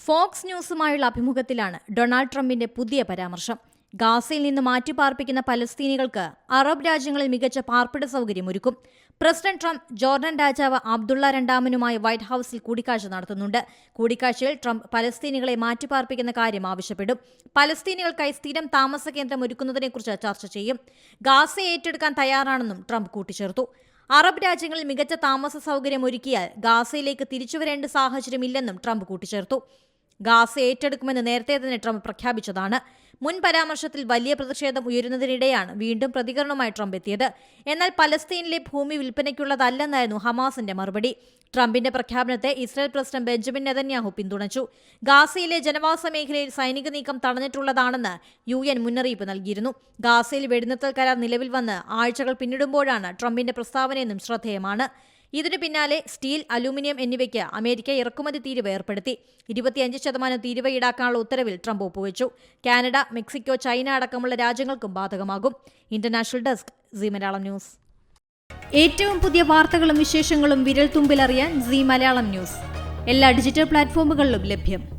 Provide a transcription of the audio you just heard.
Fox ന്യൂസുമായുള്ള അഭിമുഖത്തിലാണ് Donald ട്രംപിന്റെ പുതിയ പരാമർശം. ഗാസയിൽ നിന്ന് മാറ്റിപ്പാർപ്പിക്കുന്ന പലസ്തീനികൾക്ക് അറബ് രാജ്യങ്ങളിൽ മികച്ച പാർപ്പിട സൗകര്യമൊരുക്കും. പ്രസിഡന്റ് ട്രംപ് ജോർഡൻ രാജാവ് അബ്ദുള്ള രണ്ടാമനുമായി വൈറ്റ് ഹൌസിൽ കൂടിക്കാഴ്ച നടത്തുന്നുണ്ട്. കൂടിക്കാഴ്ചയിൽ ട്രംപ് പലസ്തീനികളെ മാറ്റിപ്പാർപ്പിക്കുന്ന കാര്യം ആവശ്യപ്പെടും. പലസ്തീനികൾക്കായി സ്ഥിരം താമസ കേന്ദ്രം ഒരുക്കുന്നതിനെക്കുറിച്ച് ചർച്ച ചെയ്യും. ഗാസയെ ഏറ്റെടുക്കാൻ തയ്യാറാണെന്നും ട്രംപ് കൂട്ടിച്ചേർത്തു. അറബ് രാജ്യങ്ങളിൽ മികച്ച താമസ സൗകര്യം ഒരുക്കിയാൽ ഗാസയിലേക്ക് തിരിച്ചുവരേണ്ട സാഹചര്യമില്ലെന്നും ട്രംപ് കൂട്ടിച്ചേർത്തു. ഗാസ ഏറ്റെടുക്കുമെന്ന് നേരത്തെ തന്നെ ട്രംപ് പ്രഖ്യാപിച്ചതാണ്. മുൻ പരാമർശത്തിൽ വലിയ പ്രതിഷേധം ഉയരുന്നതിനിടെയാണ് വീണ്ടും പ്രതികരണവുമായി ട്രംപ് എത്തിയത്. എന്നാൽ പലസ്തീനിലെ ഭൂമി വിൽപ്പനയ്ക്കുള്ളതല്ലെന്നായിരുന്നു ഹമാസിന്റെ മറുപടി. ട്രംപിന്റെ പ്രഖ്യാപനത്തെ ഇസ്രായേൽ പ്രസിഡന്റ് ബെഞ്ചമിൻ നെതന്യാഹു പിന്തുണച്ചു. ഗാസയിലെ ജനവാസ മേഖലയിൽ സൈനിക നീക്കം തടഞ്ഞിട്ടുള്ളതാണെന്ന് UN മുന്നറിയിപ്പ് നൽകിയിരുന്നു. ഗാസയിൽ വെടിനിർത്തൽ കരാർ നിലവിൽ വന്ന് ആഴ്ചകൾ പിന്നിടുമ്പോഴാണ് ട്രംപിന്റെ പ്രസ്താവനയെന്നും ശ്രദ്ധേയമാണ്. ഇതിനു പിന്നാലെ സ്റ്റീൽ, അലൂമിനിയം എന്നിവയ്ക്ക് അമേരിക്ക ഇറക്കുമതി തീരുവ ഏർപ്പെടുത്തി. 25% തീരുവ ഈടാക്കാനുള്ള ഉത്തരവിൽ ട്രംപ് ഒപ്പുവെച്ചു. കാനഡ, മെക്സിക്കോ, ചൈന അടക്കമുള്ള രാജ്യങ്ങൾക്കും ബാധകമാകും. International desk, Zee Malayalam news. ഏറ്റവും പുതിയ വാർത്തകളും വിശേഷങ്ങളും വിരൽ തുമ്പിലറിയാൻ സീ മലയാളം ന്യൂസ് എല്ലാ ഡിജിറ്റൽ പ്ലാറ്റ്ഫോമുകളിലും ലഭ്യം.